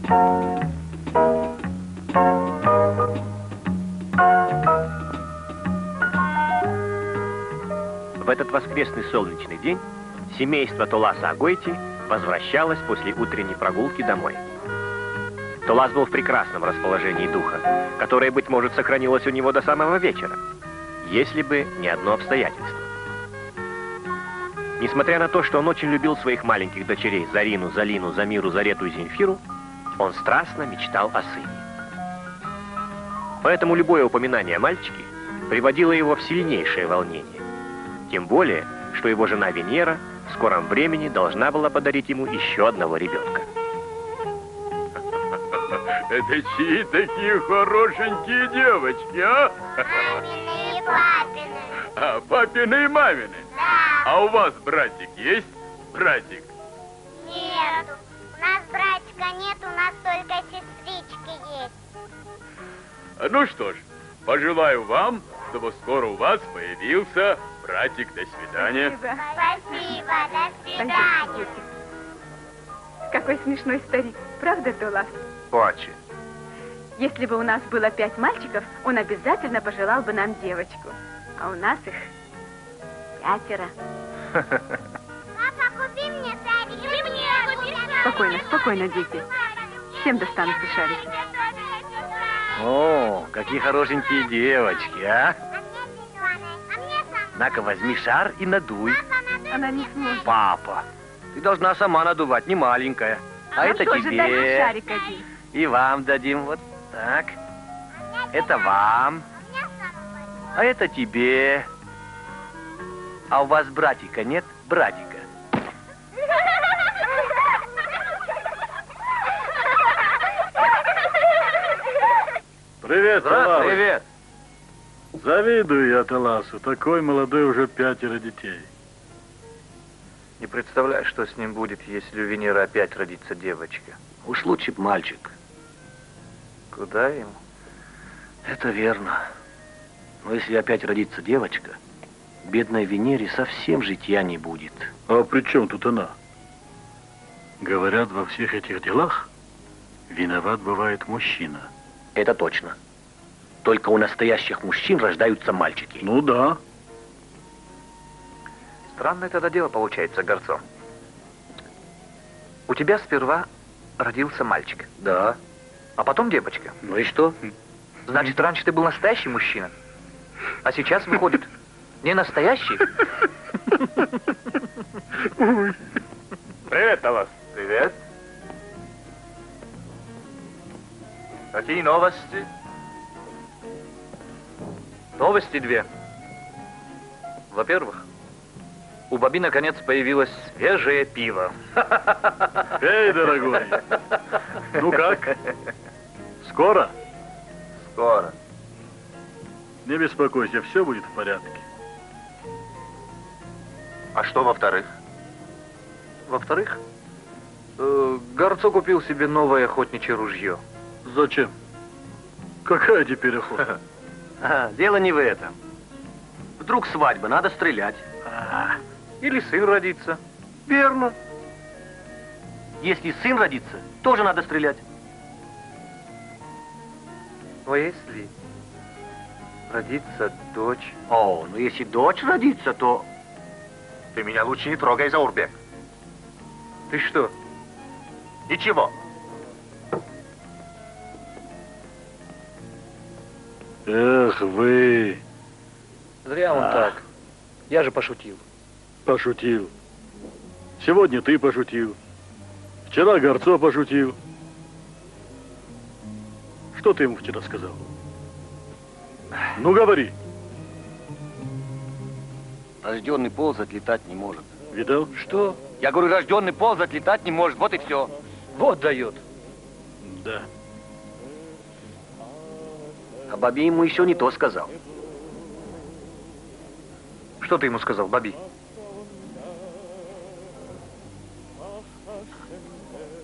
В этот воскресный солнечный день семейство Толаса Агойти возвращалось после утренней прогулки домой. Толас был в прекрасном расположении духа, которое, быть может, сохранилось у него до самого вечера, если бы не одно обстоятельство. Несмотря на то, что он очень любил своих маленьких дочерей Зарину, Залину, Замиру, Зарету и Земфиру, он страстно мечтал о сыне. Поэтому любое упоминание о мальчике приводило его в сильнейшее волнение. Тем более, что его жена Венера в скором времени должна была подарить ему еще одного ребенка. Это чьи такие хорошенькие девочки, а? Мамины и папины. А, папины и мамины? Да. А у вас братик есть? Братик? Нету. У нас братика нет, у нас только сестрички есть. Ну что ж, пожелаю вам, чтобы скоро у вас появился братик. До свидания. Спасибо, до свидания. Какой смешной старик, правда, Толас? Очень. Если бы у нас было 5 мальчиков, он обязательно пожелал бы нам девочку. А у нас их 5. Папа, купи мне шарики. И мне купи шарики. Спокойно, спокойно, дети. Всем достанутся шарики. О, какие хорошенькие девочки, а? На-ка, возьми шар и надуй. Она не сможет. Папа, ты должна сама надувать, не маленькая. А это тоже тебе. дай шарик один. И вам дадим вот так. Это вам. А это тебе. А у вас братика нет? Братика. Привет, Толас. Привет. Завидую я Толасу. Такой молодой, уже 5 детей. Не представляю, что с ним будет, если у Венеры опять родится девочка. Уж лучше б мальчик. Куда ему? Это верно. Но если опять родится девочка, бедной Венере совсем житья не будет. А при чем тут она? Говорят, во всех этих делах виноват бывает мужчина. Это точно. Только у настоящих мужчин рождаются мальчики. Ну да. Странное тогда дело получается, Горцо. У тебя сперва родился мальчик. Да. А потом девочка. Ну и что? Значит, раньше ты был настоящий мужчина. А сейчас, выходит, не настоящий? Привет, Толас. Привет. Какие новости? Новости 2. Во-первых, у Баби наконец появилось свежее пиво. Эй, дорогой. Ну как? Скоро? Скоро. Не беспокойся, все будет в порядке. А что во-вторых? Во-вторых, Горцо купил себе новое охотничье ружье. Зачем? Какая теперь охота? Дело не в этом. Вдруг свадьба, надо стрелять. Или сын родится. Верно. Если сын родится, тоже надо стрелять. Но если родится дочь... О, ну если дочь родится, то... Ты меня лучше не трогай, Заурбек. Ты что? Ничего. Эх вы. Зря он так. Я же пошутил. Пошутил. Сегодня ты пошутил. Вчера Горцо пошутил. Что ты ему вчера сказал? Ну, говори. Рожденный ползать, летать не может. Видал? Что? Я говорю, рожденный ползать, летать не может. Вот и все. Вот дает. Да. А Баби ему еще не то сказал. Что ты ему сказал, Баби?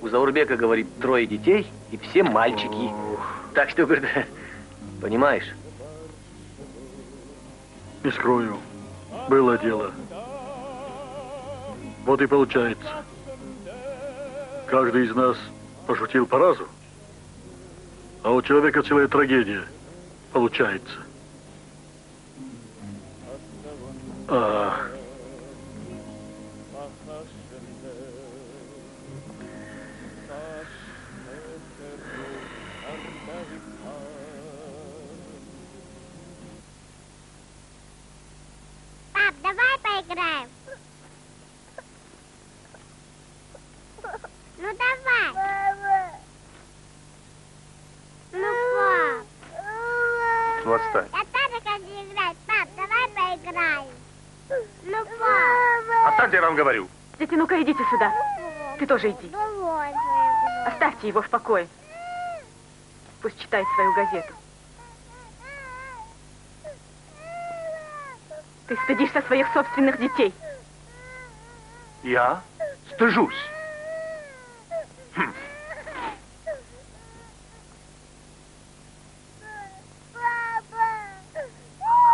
У Заурбека, говорит, 3 детей, и все мальчики. Так что, говорит, понимаешь? Не скрою. Было дело. Вот и получается. Каждый из нас Пошутил по разу. А у человека целая трагедия получается. Пап, давай поиграем. Ну давай. Ну, пап. Ну, отстань. Я тоже хочу играть. Пап, давай поиграем. Ну, пап. Отстаньте, я вам говорю. Дети, ну-ка идите сюда. Ты тоже иди. Давай. Оставьте его в покое. Пусть читает свою газету. Ты стыдишься своих собственных детей. Я стыжусь.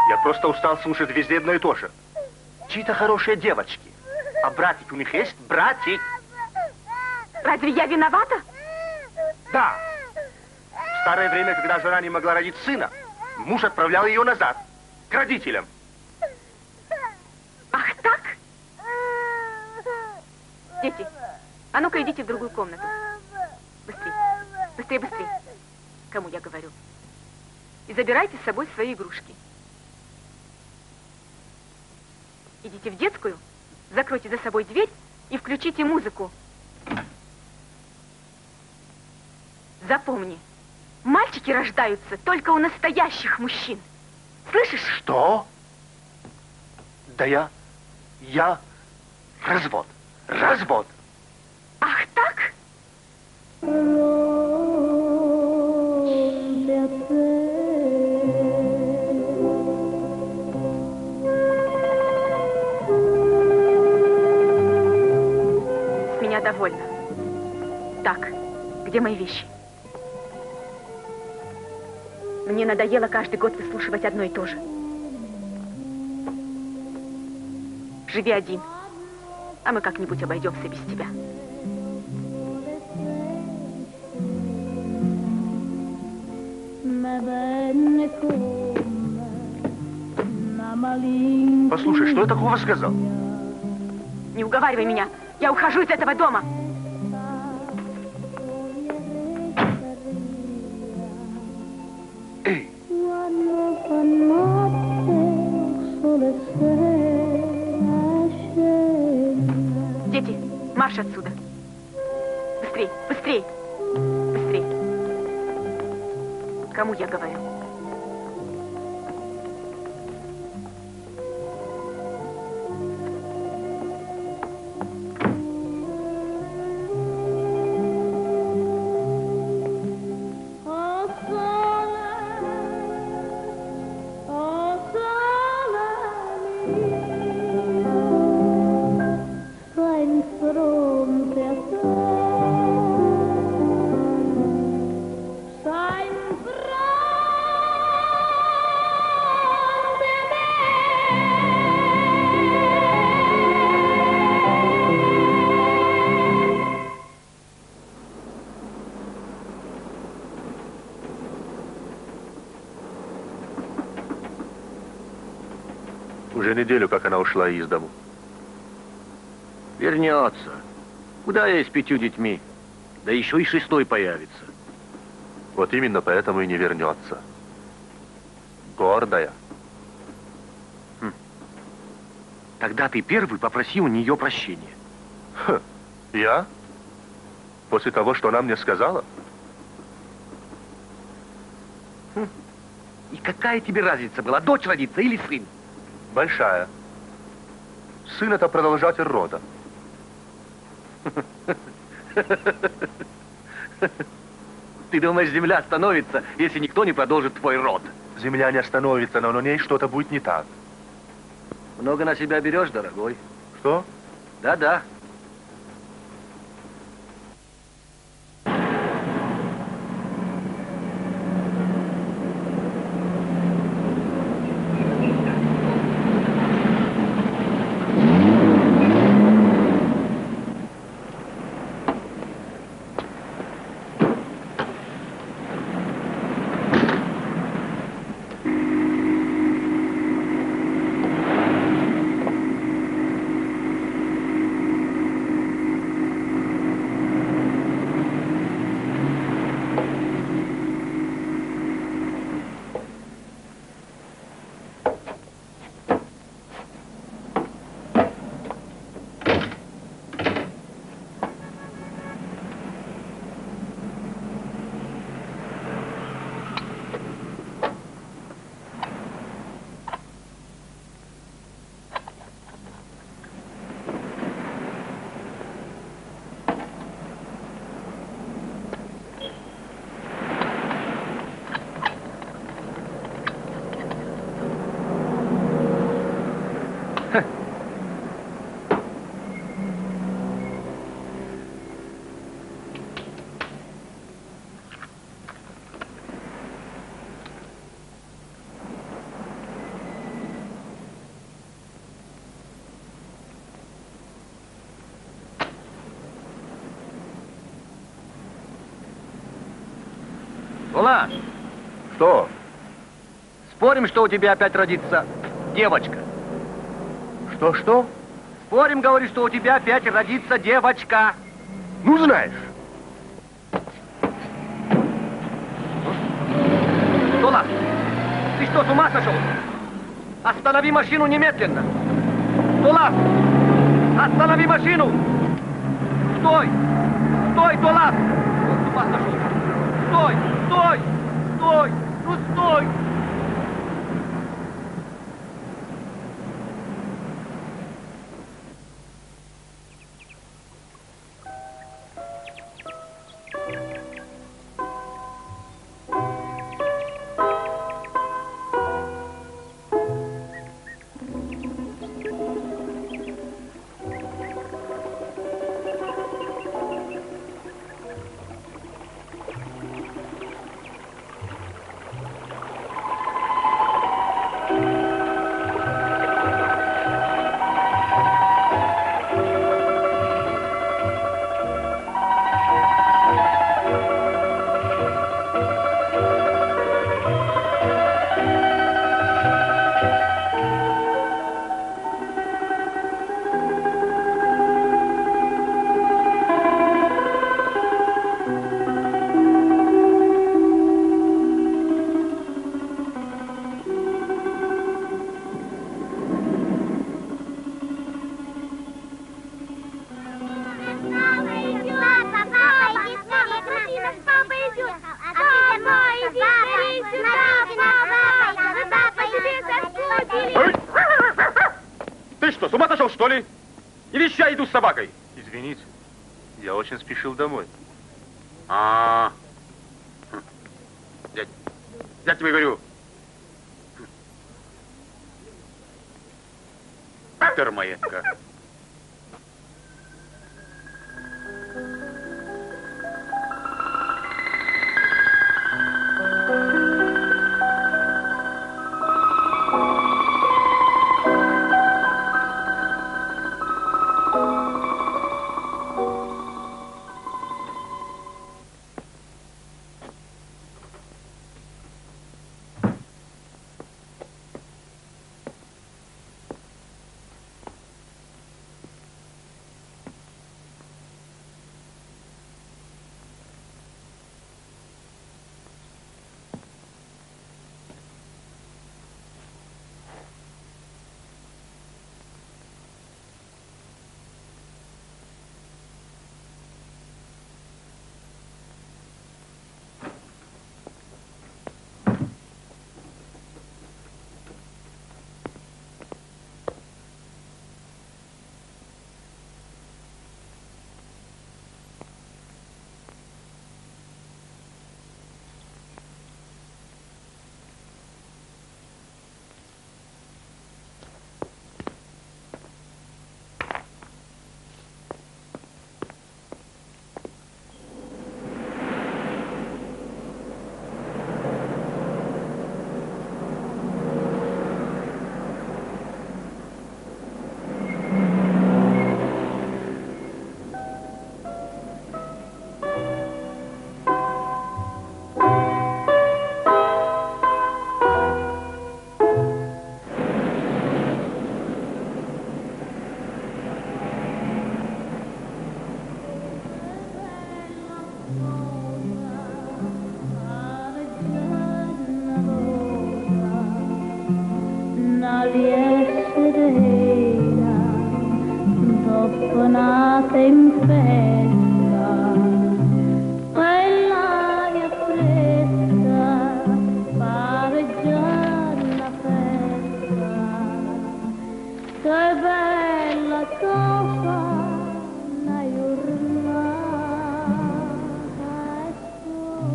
Я просто устал слушать везде одно и то же. Чьи-то хорошие девочки. А братик у них есть? Братик? Разве я виновата? Да. В старое время, когда жена не могла родить сына, муж отправлял ее назад, к родителям. Ах так? Дети, а ну-ка идите в другую комнату. Быстрей, быстрее, быстрее. Кому я говорю? И забирайте с собой свои игрушки. Идите в детскую, закройте за собой дверь и включите музыку. Запомни, мальчики рождаются только у настоящих мужчин. Слышишь? Что? Да я развод. Развод. Ах так? С меня довольно. Так, где мои вещи? Мне надоело каждый год выслушивать одно и то же. Живи один, а мы как-нибудь обойдемся без тебя. Послушай, что я такого сказал? Не уговаривай меня. Я ухожу из этого дома. Эй! Дети, марш отсюда. Быстрей, быстрей, быстрей. Кому я говорю? Уже неделю, как она ушла из дому. Вернется. Куда я с 5 детьми? Да еще и 6-й появится. Вот именно поэтому и не вернется. Гордая. Тогда ты первый попроси у нее прощения. Я? После того, что она мне сказала? И какая тебе разница была, дочь родится или сын? Большая. Сын — это продолжатель рода. Ты думаешь, земля остановится, если никто не продолжит твой род? Земля не остановится, но на ней что-то будет не так. Много на себя берешь, дорогой. Что? Да-да. Тулас, Что? спорим, что у тебя опять родится девочка? Что? Спорим, говорю, что у тебя опять родится девочка. Ну, знаешь. Тулас, ты что, с ума сошел? Останови машину немедленно. Тулас, останови машину. Стой, Тулас. Он с ума сошел. Стой, ну стой. Ты что, с ума сошел, что ли? Или сейчас иду с собакой? Извините, я очень спешил домой. Я тебе говорю. Термоедка.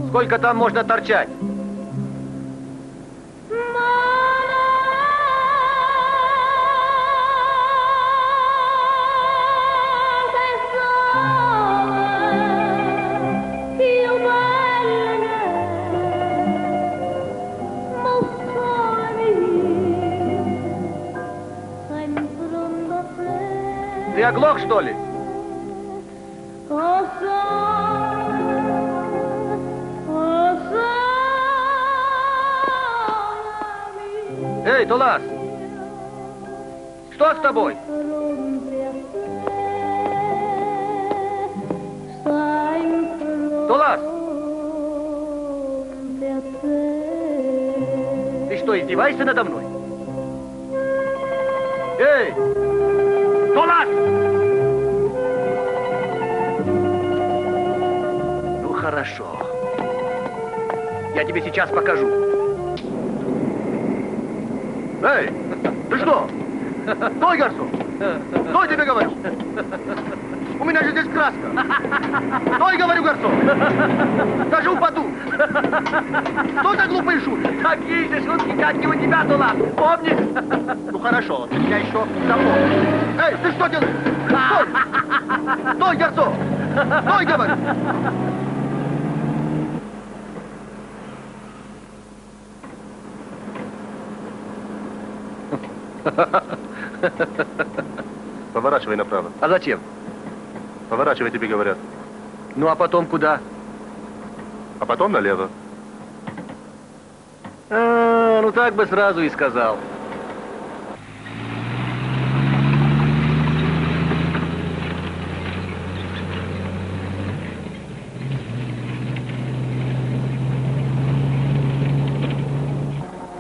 Сколько там можно торчать? Ты оглох, что ли? Тулас! Что с тобой? Тулас! Ты что, издеваешься надо мной? Эй! Тулас! Ну, хорошо. Я тебе сейчас покажу. Эй, ты что? Стой, гарсон! Стой, тебе говорю! У меня же здесь краска! Стой, говорю, гарсон! Даже упаду! Что за глупые шутки? Такие же шутки, как и у тебя, Тулас. Помнишь? Ну хорошо, ты меня еще запомнишь. Эй, ты что делаешь? Стой! Стой, гарсон! Стой, говорю! Поворачивай направо. А зачем? Поворачивай, тебе говорят. Ну, а потом куда? А потом налево. Ну так бы сразу и сказал.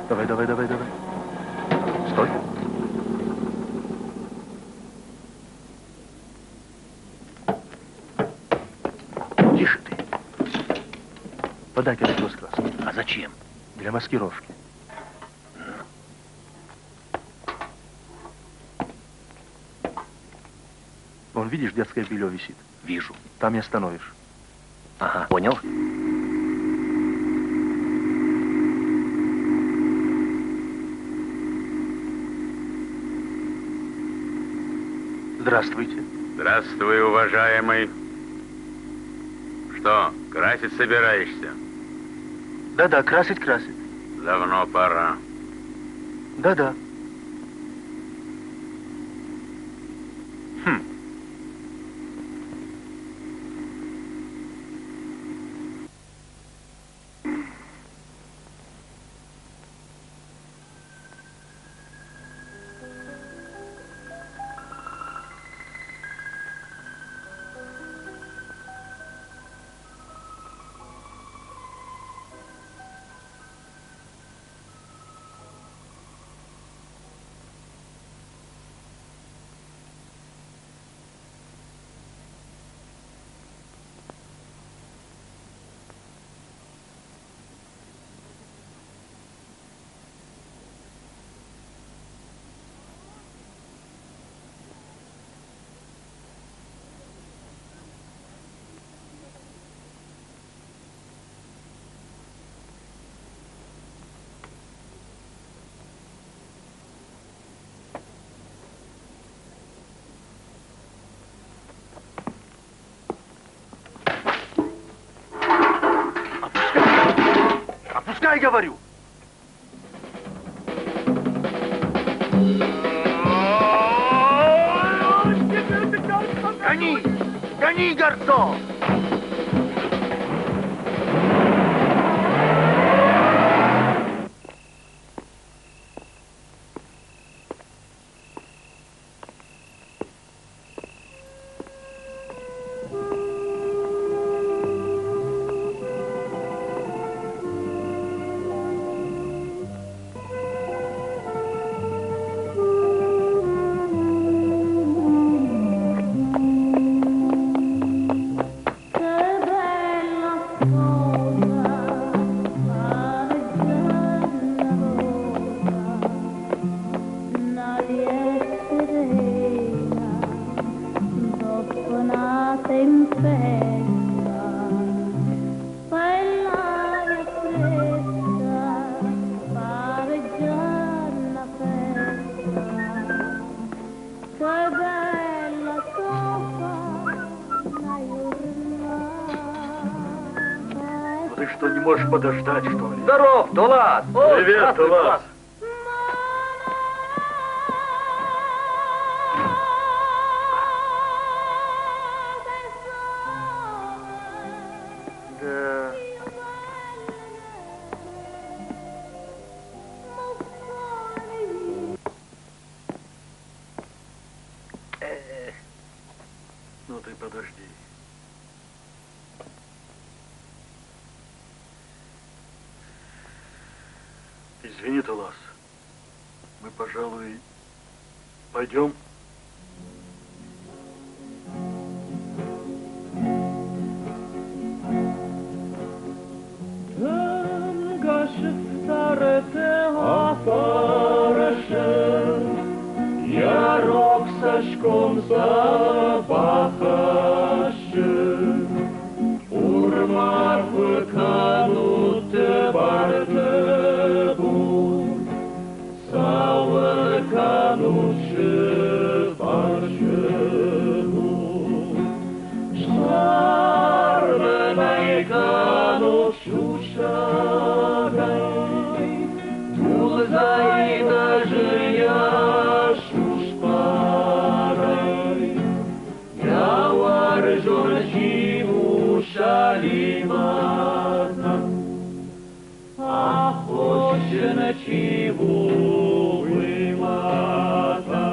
Давай, давай, давай, давай. Стой. Тише ты. Подай-ка ведро с краской. А зачем? Для маскировки. Вон, видишь, детское белье висит. Вижу. Там и остановишь. Ага, понял. Здравствуйте. Здравствуй, уважаемый. Что, красить собираешься? Да-да, красить. Давно пора. Да-да. Опускай, говорю! Гони! Гони, гарсон! Ты что, не можешь подождать, что ли? Здоров, Тулас! Привет, Тулас! Да. Извини, Толас. Мы, пожалуй, пойдем. Ярок сашком запахаше, урма выканут бартебу, савыканут баршебу, шарвенай канут шушагай, тулзай даже я. Шалимата, охочена чего вымата,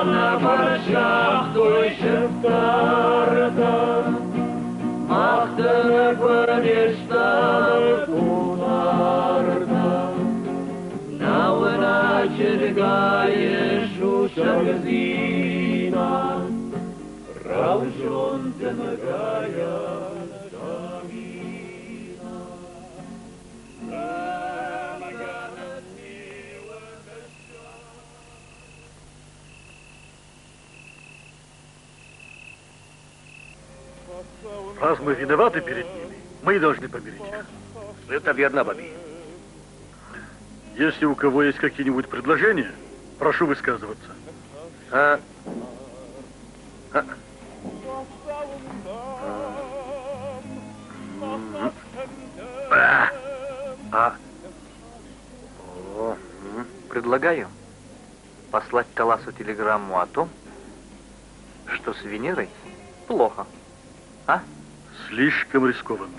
на борщах той же вторта, махтана подешта кунарта, науна чергаешь ушагзина. Раужон темгая дамина, Раз мы виноваты перед ними, мы и должны помирить их. Это верно, Баби. Если у кого есть какие-нибудь предложения, прошу высказываться. Предлагаю послать Толасу телеграмму о том, что с Венерой плохо. А? Слишком рискованно.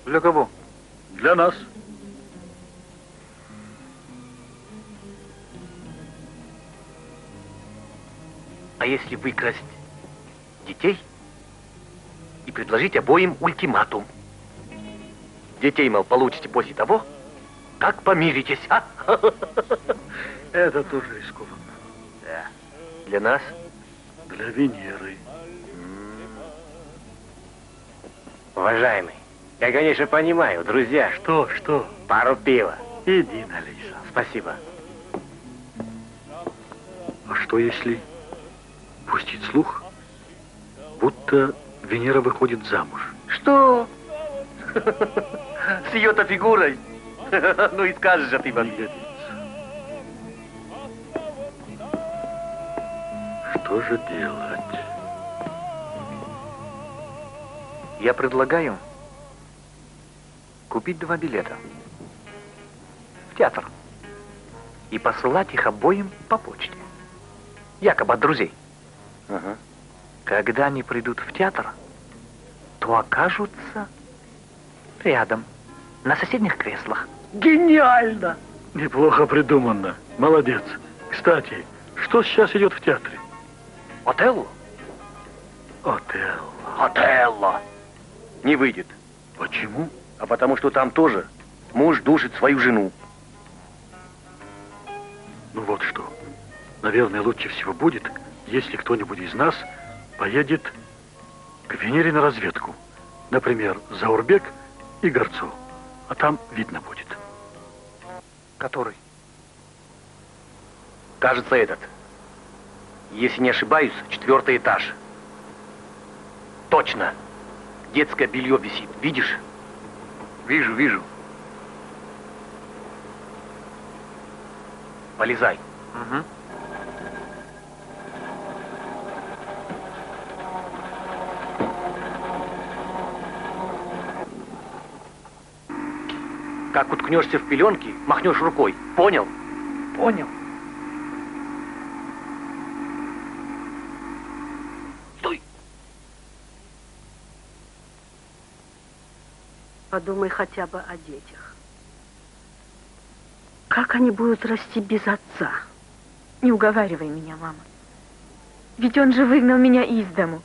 Для кого? Для нас. А если выкрасть детей и предложить обоим ультиматум? Детей, мол, получите после того, как помиритесь, а? Это тоже рискованно. Да. Для нас? Для Венеры. Уважаемый, я, конечно, понимаю, друзья. Что? Пару пива. Иди налей сам. Спасибо. А что если пустить слух, будто Венера выходит замуж? Что? С ее-то фигурой? Ну и скажешь же ты, Баби. Что же делать? Я предлагаю купить 2 билета в театр и посылать их обоим по почте. Якобы от друзей. Ага. Когда они придут в театр, то окажутся рядом, на соседних креслах. Гениально! Неплохо придумано. Молодец. Кстати, что сейчас идет в театре? Отелло? Отелло. Отелло! Не выйдет. Почему? А потому что там тоже муж душит свою жену. Ну вот что. Наверное, лучше всего будет, если кто-нибудь из нас поедет к Венере на разведку. Например, Заурбек и Горцов. А там видно будет. Который? Кажется, этот. Если не ошибаюсь, 4-й этаж. Точно. Детское белье висит. Видишь? Вижу. Полезай. Угу. Как уткнешься в пеленки, махнешь рукой. Понял? Понял. Стой! Подумай хотя бы о детях. Как они будут расти без отца? Не уговаривай меня, мама. Ведь он же выгнал меня из дому.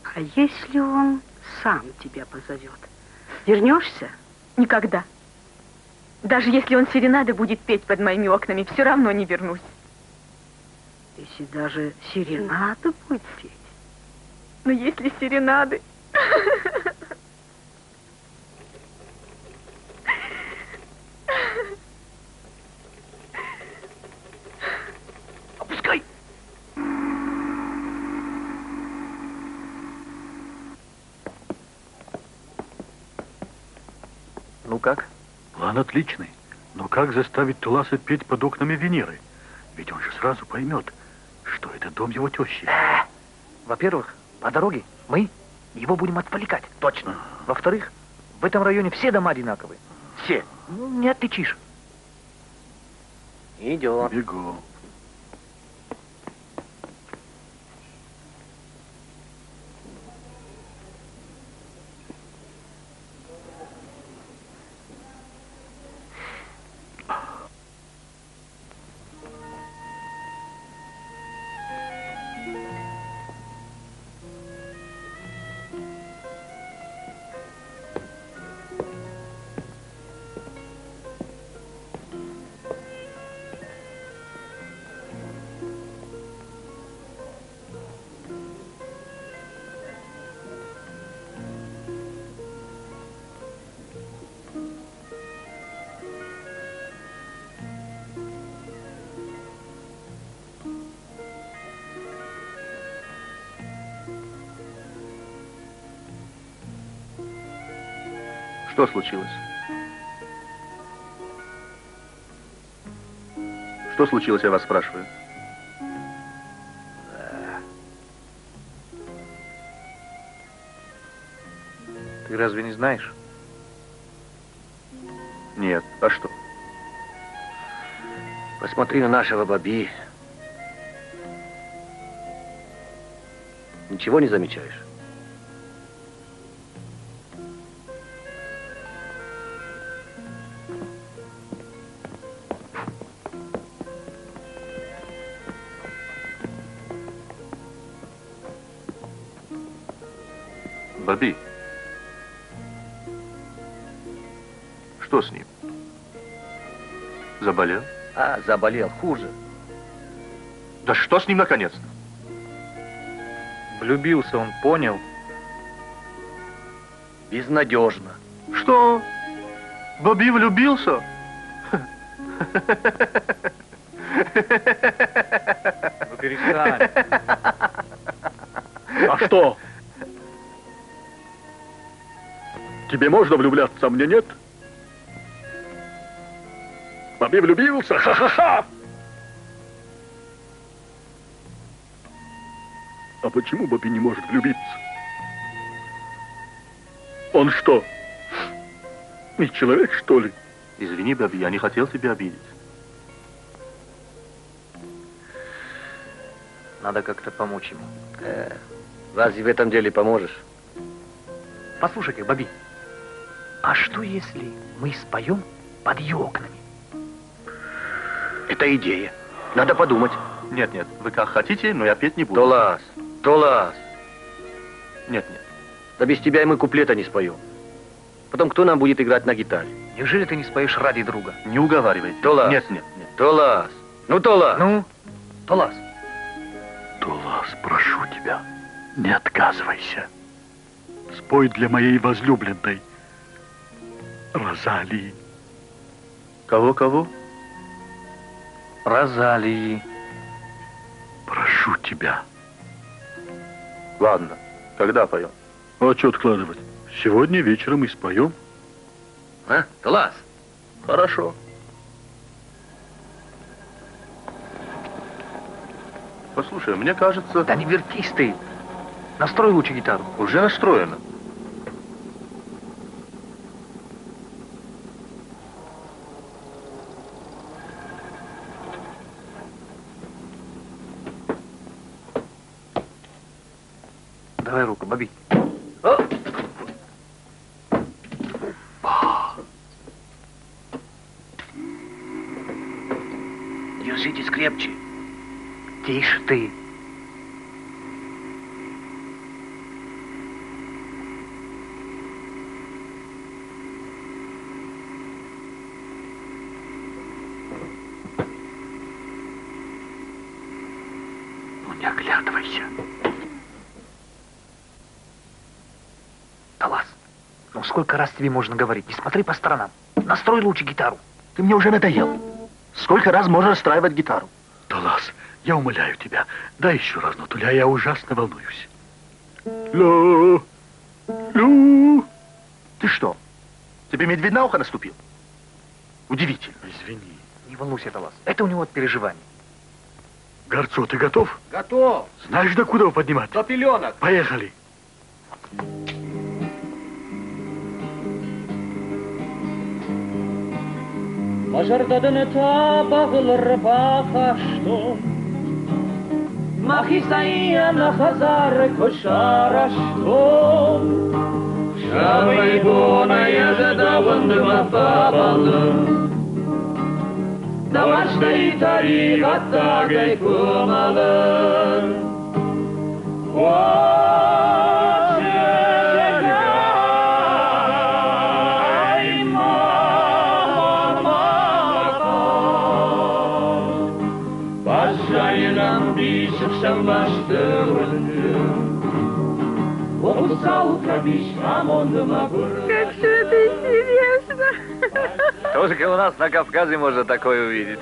А если он сам тебя позовет? Вернешься? Никогда. Даже если он серенады будет петь под моими окнами, все равно не вернусь. Если даже серенады будет петь. Но если серенады... Опускай! Ну как? План отличный. Но как заставить Туласа петь под окнами Венеры? Ведь он же сразу поймет, что это дом его тещи. Во-первых, по дороге мы его будем отвлекать. Точно. Во-вторых, в этом районе все дома одинаковые. Все. Ну, не отличишь. Идем. Бегу. Что случилось? Что случилось, я вас спрашиваю? Ты разве не знаешь? Нет. А что? Посмотри на нашего Баби. Ничего не замечаешь? Баби. Что с ним? Заболел? А, заболел. Хуже. Да что с ним наконец-то? Влюбился он, понял? Безнадежно. Что? Баби влюбился? Ну перестань. А что? Тебе можно влюбляться, а мне нет? Баби влюбился? Ха-ха-ха! А почему Баби не может влюбиться? Он что? Не человек, что ли? Извини, Баби, я не хотел тебя обидеть. Надо как-то помочь ему. Разве в этом деле поможешь? Послушай-ка, Баби, а что если мы споем под ее окнами? Это идея. Надо подумать. Нет, нет, вы как хотите, но я петь не буду. Тулас, Тулас. Нет, нет. Да без тебя и мы куплета не споем. Потом кто нам будет играть на гитаре? Неужели ты не споешь ради друга? Не уговаривай. Тулас. Нет, нет, нет. Тулас. Ну, Тулас. Ну, Тулас. Тулас, прошу тебя, не отказывайся. Спой для моей возлюбленной Розалии. Кого-кого? Розалии. Прошу тебя. Ладно, когда поем? А что откладывать? Сегодня вечером и споем. А, Тулас? Хорошо. Послушай, мне кажется... Да не вертись ты. Настрой лучше гитару. Уже настроено. Давай руку, Баби. Держитесь крепче. Тише ты. Поворачивайся. Талас, ну сколько раз тебе можно говорить? Не смотри по сторонам. Настрой лучше гитару. Ты мне уже надоел. Сколько раз можно расстраивать гитару? Талас, я умоляю тебя, дай еще раз ноту ля, я ужасно волнуюсь. Ля, лю. Ты что? Тебе медведь на ухо наступил? Удивительно. Извини. Не волнуйся, Талас. Это у него от переживаний. Горцо, ты готов? Готов. Знаешь, до куда его поднимать? До пеленок. Поехали. Ажардадын та бағылыр бақашто Махисайяна хазар кошарашто Шавай боная жадавынды мапабалы Дамаштай тарихаттагай көмалы Как все это интересно. Только у нас на Кавказе можно такое увидеть.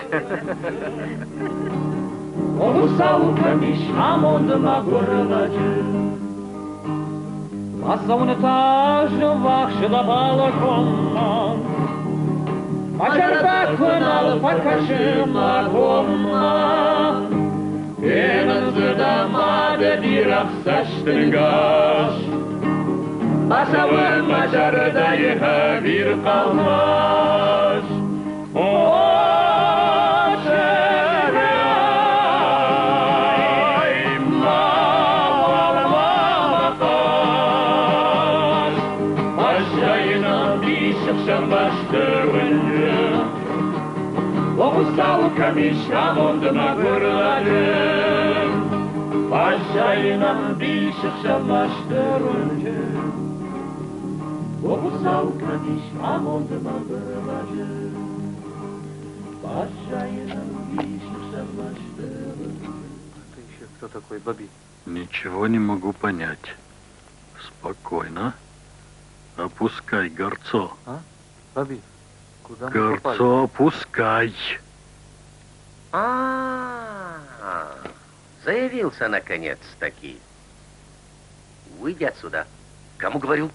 Басавын мажарыдайыға бір қалмаш. О, шәрай, мамамақаш. Ажайынан бишықшан баштырынды. Оғыстау камишам ондыма көрладым. Ажайынан бишықшан баштырынды. Оғыстау камишам ондыма көрладым. Ажайынан бишықшан баштырынды. Это еще кто такой, Баби? Ничего не могу понять. Спокойно. Опускай, Горцо. А? Баби, куда мы попали? Горцо, опускай. Заявился наконец-таки. Выйди отсюда. Кому говорю?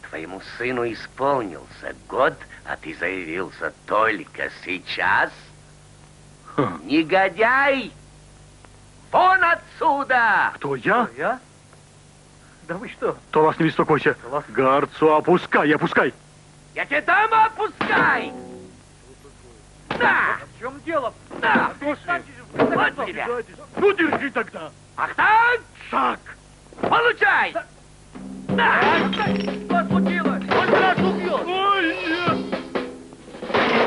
Твоему сыну исполнился год, а ты заявился только сейчас? Негодяй! Вон отсюда! Кто, я? Я? Да вы что? Талас, не беспокойся. Талас. Горцо, опускай, опускай. Я тебе дам, опускай! На! В чем дело? На! Слушай, Вот тебя! ну держи тогда. Ах так! Так. Получай! На! Что случилось? Он нас убьет! Ой, нет.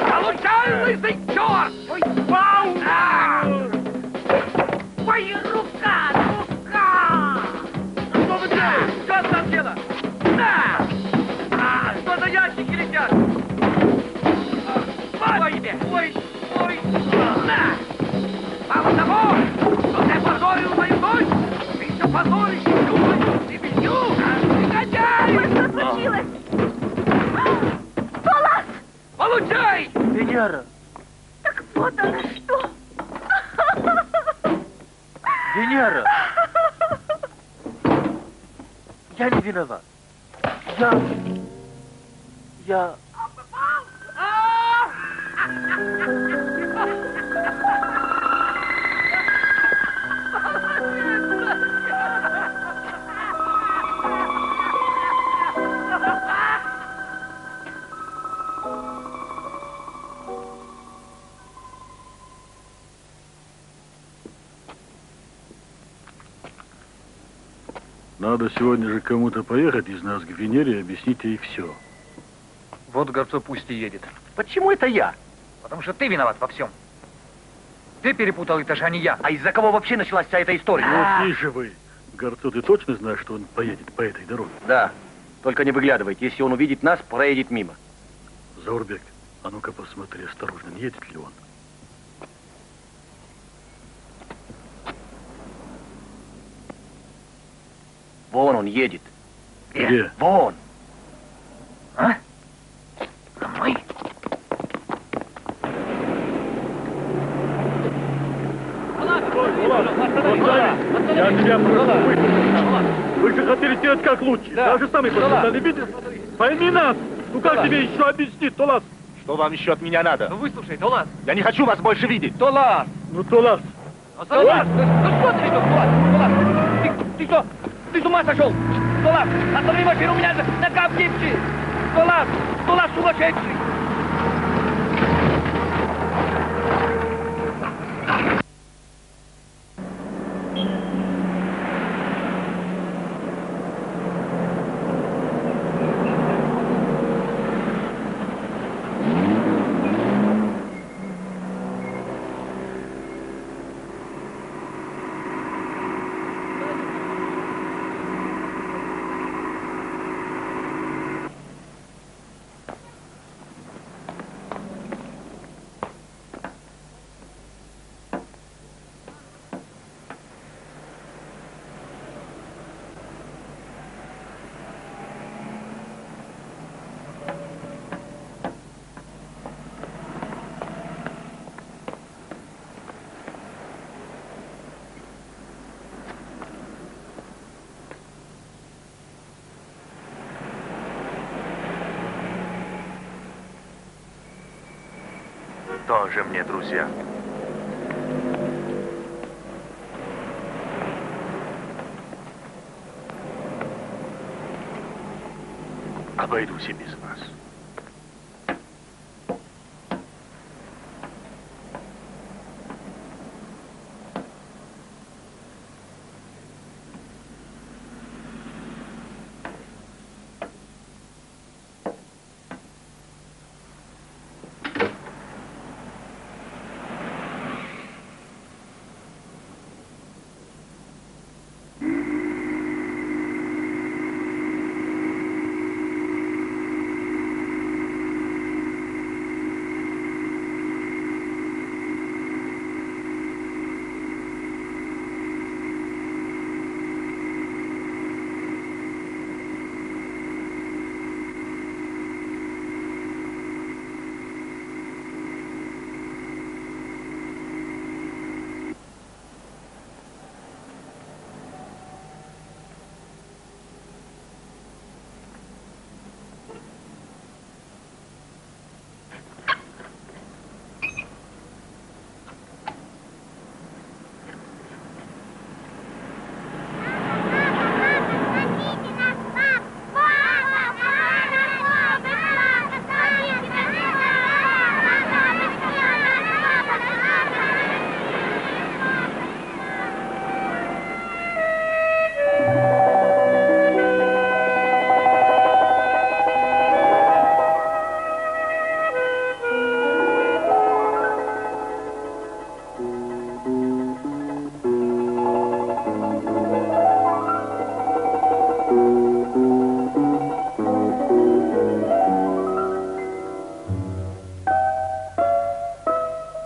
Получай, лысый черт! Ой, вау! Ой, рука! Рука! Что вы делаете? Что там дело? На! Что за ящики летят? Вот тебе! Ой, ой. На! Мало того, что ты позорил мою дочь, ты еще позоришь всю мою семью! Негодяй! Что случилось? Талас! Получай! Венера! Так вот оно что! Венера! Я не виноват. Я... Надо сегодня же кому-то поехать из нас к Венере и объяснить ей все. Вот Горцо пусть и едет. Почему это я? Потому что ты виноват во всем. Ты перепутал этаж, а не я. А из-за кого вообще началась вся эта история? Ну, тише вы. Горцо, ты точно знаешь, что он поедет по этой дороге? Да, только не выглядывайте. Если он увидит нас, проедет мимо. Заурбек, а ну-ка посмотри осторожно, не едет ли он. Вон он едет. Где? Вон. А? Домой? Я тебя прошу, вы же хотели сделать как лучше. Даже сами пострадали, видите? Пойми нас. Ну как тебе еще объяснить, Толас? Что вам еще от меня надо? Ну выслушай, Толас. Я не хочу вас больше видеть. Толас! Ну, Толас. Толас! Ну что ты что, Толас? Толас! Ты что? Ты с ума сошел? Толас! Останови машину, у меня нога в гипсе! Толас! Толас сумасшедший! Тоже мне друзья. Обойдусь и без вас.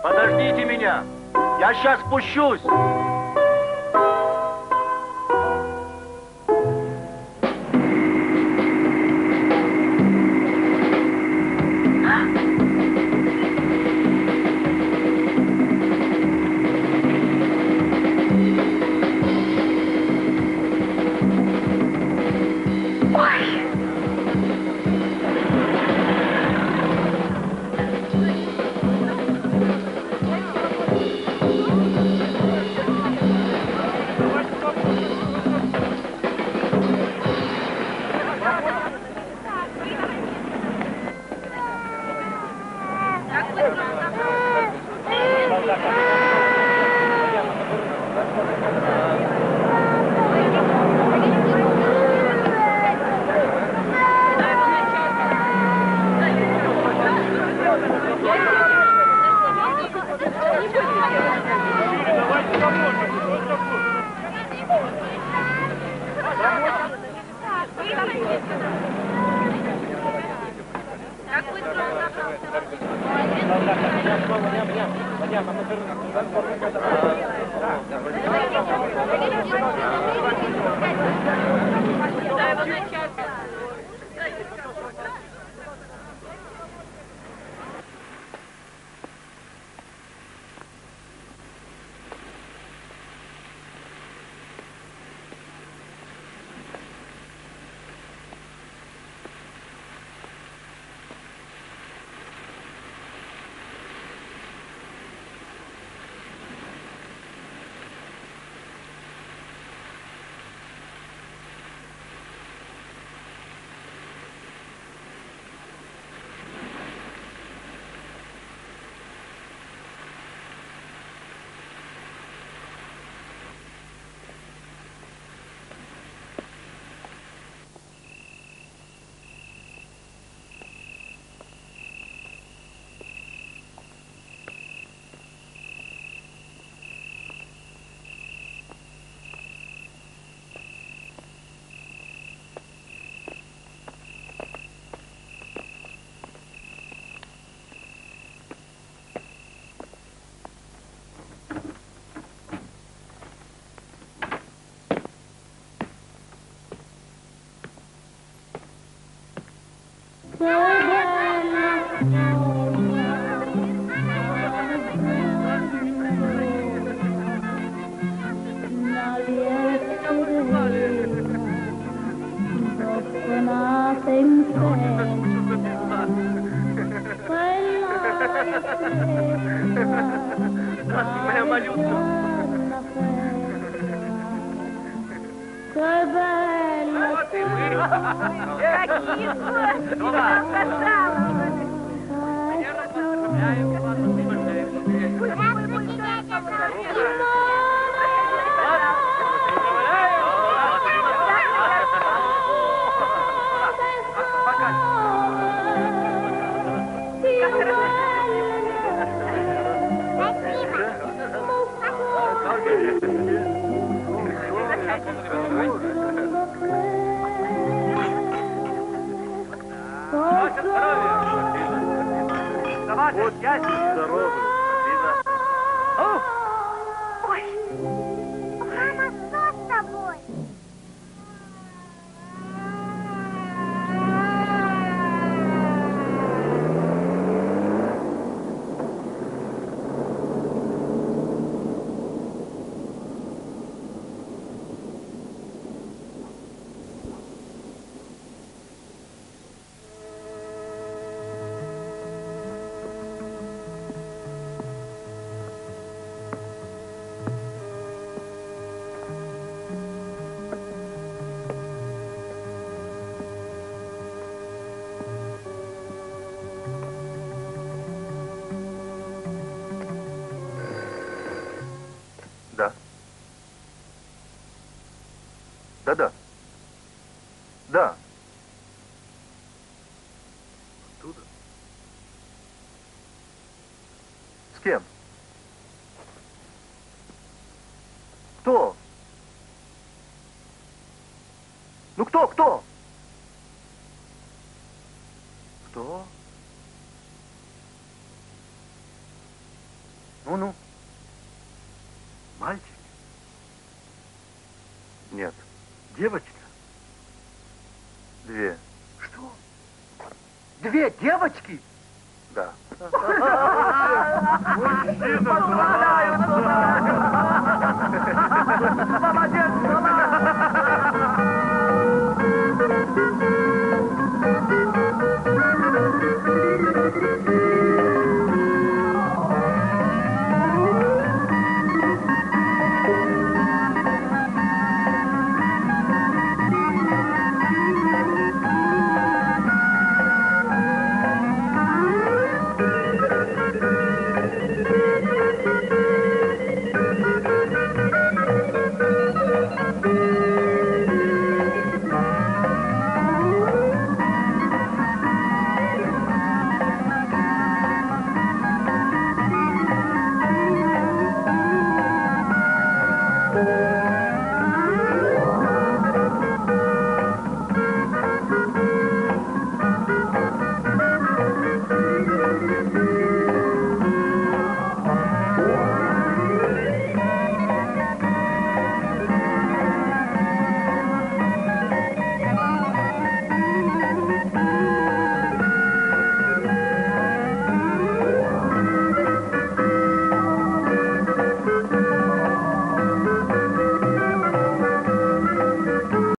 Подождите меня! Я сейчас спущусь! Понятно. Моя малютка. Вот счастье. Здорово. Ой. Мама, что с тобой? Да. Да-да. Да. Оттуда? С кем? Кто? Ну кто? Кто? Кто? Ну-ну. Мальчик? Нет. Девочка? Две. Что? Две девочки? Да. Молодец,